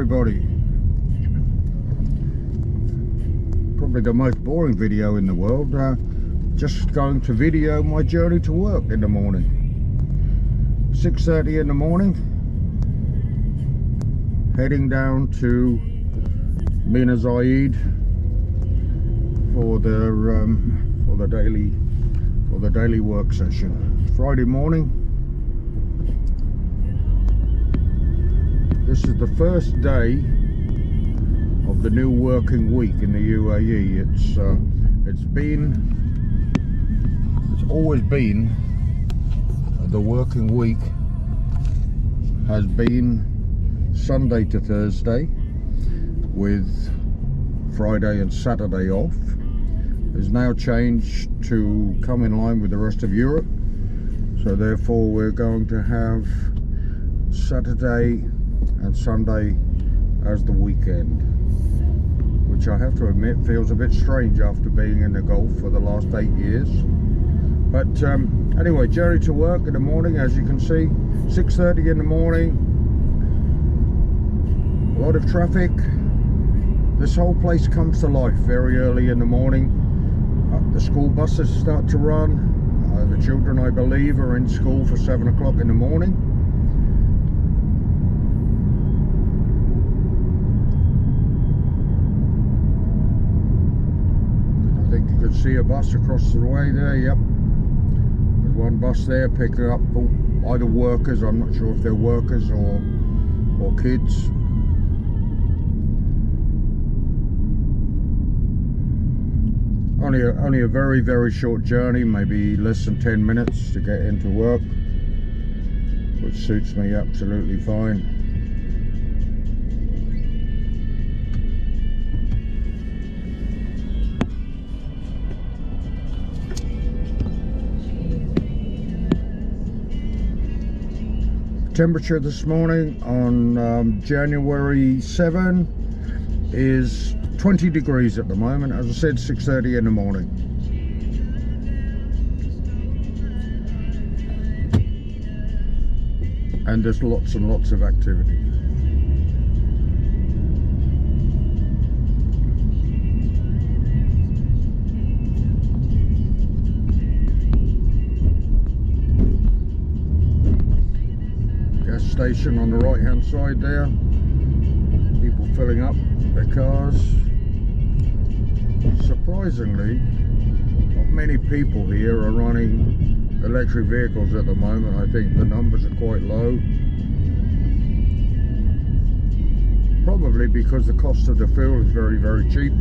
everybody. Probably the most boring video in the world. Just going to video my journey to work in the morning. 6:30 in the morning. Heading down to Mina Zayed for the daily work session. Friday morning. This is the first day of the new working week in the UAE. It's always been, the working week has been Sunday to Thursday with Friday and Saturday off. It's now changed to come in line with the rest of Europe, so therefore we're going to have Saturday and Sunday as the weekend, which I have to admit feels a bit strange after being in the Gulf for the last 8 years. But anyway, journey to work in the morning, as you can see, 6:30 in the morning. A lot of traffic. This whole place comes to life very early in the morning. The school buses start to run. The children, I believe, are in school for 7 o'clock in the morning. I think you can see a bus across the way there. Yep, there's one bus there picking up either workers. I'm not sure if they're workers or kids. Only a very, very short journey, maybe less than 10 minutes to get into work, which suits me absolutely fine. Temperature this morning on January 7 is 20 degrees at the moment. As I said, 6:30 in the morning. And there's lots and lots of activity. Gas station on the right hand side there. People filling up their cars. Surprisingly, not many people here are running electric vehicles at the moment. I think the numbers are quite low. Probably because the cost of the fuel is very, very cheap.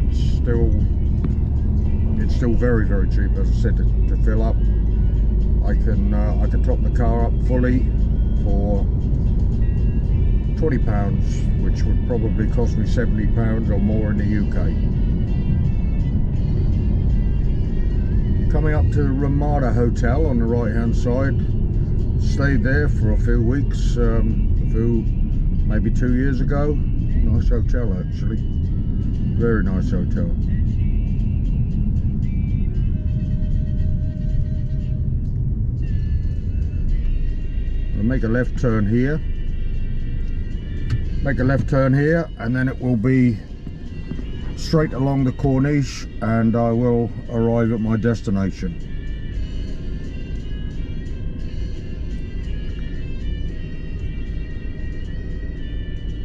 It's still very, very cheap, as I said, to fill up. I can top the car up fully for £20, which would probably cost me £70 or more in the UK. Coming up to the Ramada Hotel on the right hand side. Stayed there for a few weeks, maybe 2 years ago. Nice hotel actually, very nice hotel. I'll make a left turn here. Make a left turn here, and then it will be straight along the Corniche, and I will arrive at my destination.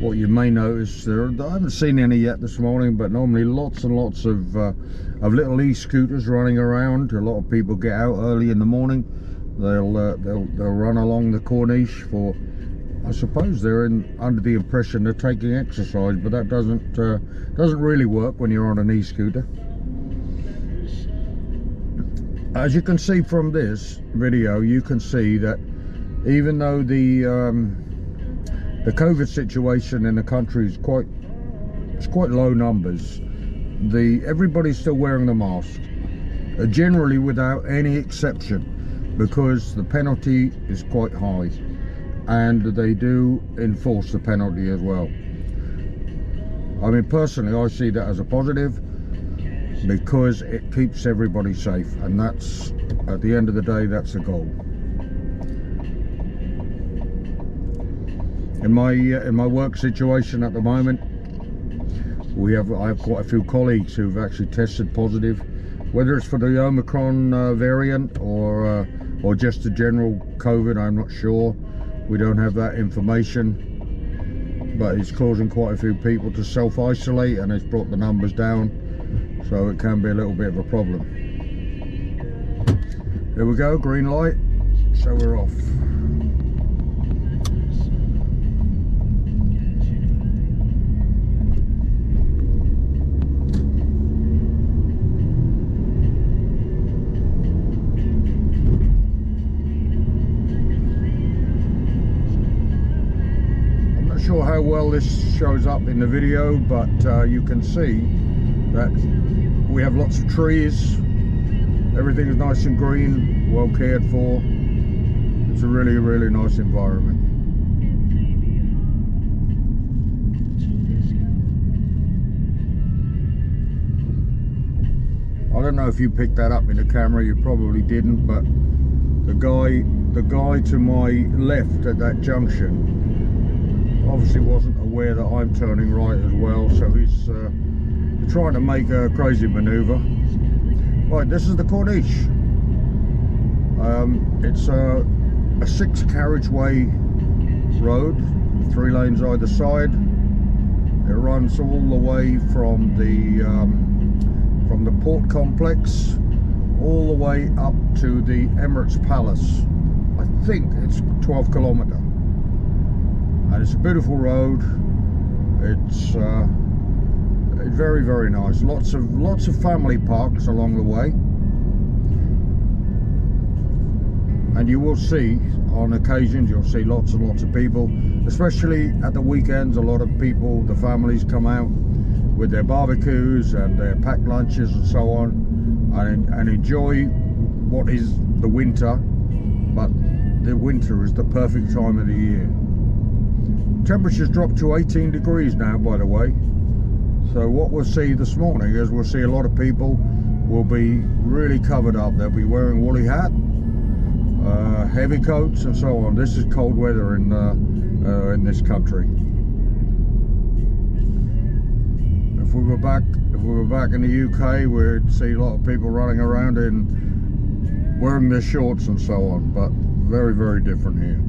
What you may notice there, I haven't seen any yet this morning, but normally lots and lots of little e-scooters running around. A lot of people get out early in the morning. They'll run along the Corniche for, I suppose they're under the impression they're taking exercise, but that doesn't really work when you're on an e-scooter. As you can see from this video, you can see that even though the COVID situation in the country is quite low numbers, everybody's still wearing the mask, generally without any exception, because the penalty is quite high. And they do enforce the penalty as well. I mean, personally, I see that as a positive because it keeps everybody safe, and that's, at the end of the day, that's the goal. In my work situation at the moment, I have quite a few colleagues who've actually tested positive, whether it's for the Omicron variant or just the general COVID. I'm not sure. We don't have that information, but it's causing quite a few people to self-isolate, and it's brought the numbers down, so it can be a little bit of a problem. Here we go, green light, so we're off. Sure how well this shows up in the video, but you can see that we have lots of trees. Everything is nice and green, well cared for. It's a really nice environment. I don't know if you picked that up in the camera, you probably didn't, but the guy to my left at that junction obviously wasn't aware that I'm turning right as well, so he's trying to make a crazy maneuver. Right, this is the Corniche. It's a 6 carriageway road, 3 lanes either side. It runs all the way from the port complex all the way up to the Emirates Palace. I think it's 12 kilometres. And it's a beautiful road. It's very nice. Lots of family parks along the way, and you will see on occasions you'll see lots and lots of people, especially at the weekends. A lot of people, the families, come out with their barbecues and their packed lunches and so on, and enjoy what is the winter. But the winter is the perfect time of the year. Temperatures dropped to 18 degrees now, by the way. So what we'll see this morning is we'll see a lot of people will be really covered up. They'll be wearing woolly hat, heavy coats and so on. This is cold weather in this country. If we were back in the UK, we'd see a lot of people running around in wearing their shorts and so on, but very different here.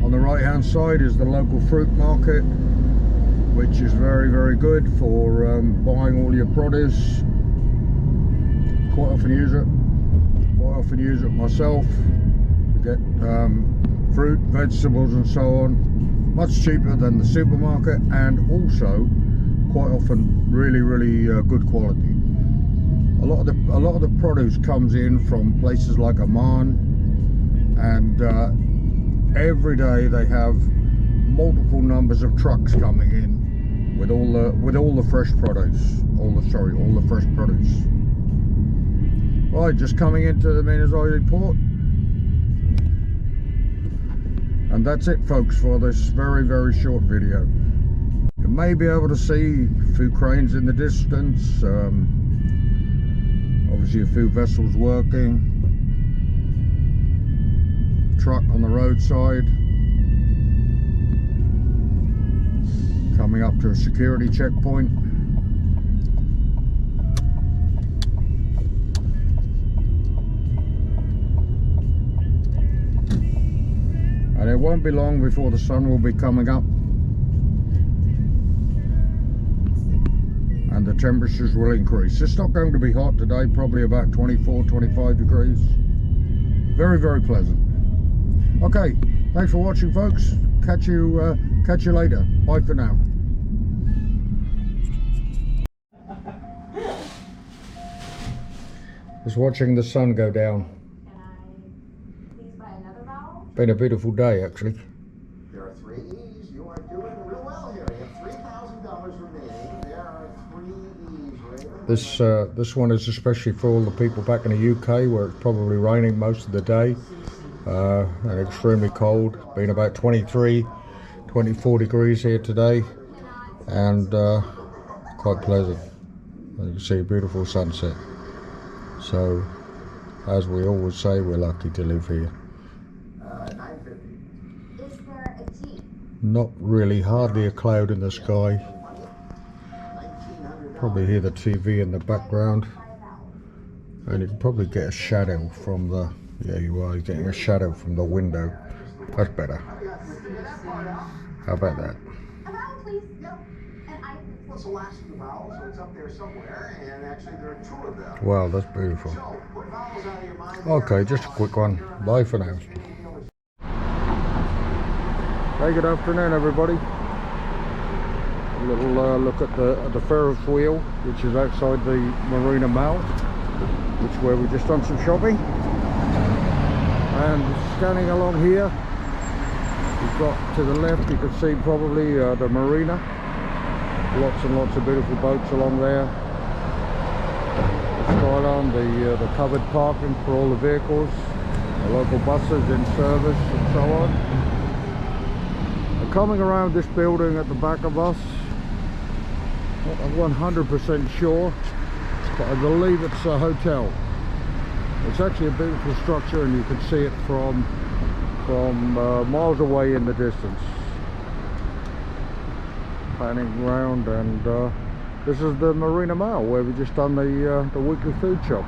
On the right hand side is the local fruit market, which is very good for buying all your produce. Quite often use it myself to get fruit, vegetables and so on, much cheaper than the supermarket, and also quite often really good quality. A lot of the produce comes in from places like Oman, and every day they have multiple numbers of trucks coming in with all the fresh produce, all the fresh produce. Right, just coming into the Minas Gerais port, and that's it, folks, for this very short video. You may be able to see a few cranes in the distance, obviously a few vessels working. Truck on the roadside, coming up to a security checkpoint. And it won't be long before the sun will be coming up and the temperatures will increase. It's not going to be hot today, probably about 24-25 degrees. Very pleasant. Okay, thanks for watching, folks. Catch you later. Bye for now. Just watching the sun go down. Been a beautiful day, actually. There are 3 E's. You are doing real well here. You have $3,000 remaining. There are 3 E's, Raven. This one is especially for all the people back in the UK, where it's probably raining most of the day. And extremely cold. Been about 23-24 degrees here today, and quite pleasant. You can see a beautiful sunset. So as we always say, we're lucky to live here. 950. Is there a Jeep? Not really, hardly a cloud in the sky. Probably hear the TV in the background, and you can probably get a shadow from the, yeah, you are getting a shadow from the window. That's better. How about that? A vowel, please. Yep. And I. What's the last of the vowels? So it's up there somewhere, and actually there are two of them. Wow, that's beautiful. So, put vowels out of your mind. Okay, just a quick one. Bye for now. Hey, good afternoon, everybody. A little look at the Ferris wheel, which is outside the Marina Mall, which is where we just done some shopping. And scanning along here, we've got to the left, you can see probably the marina. Lots and lots of beautiful boats along there. The skyline, the covered parking for all the vehicles, the local buses in service and so on. And coming around this building at the back of us, not 100% sure, but I believe it's a hotel. It's actually a beautiful structure, and you can see it from miles away in the distance. Panning round, and this is the Marina Mall where we just done the weekly food shop.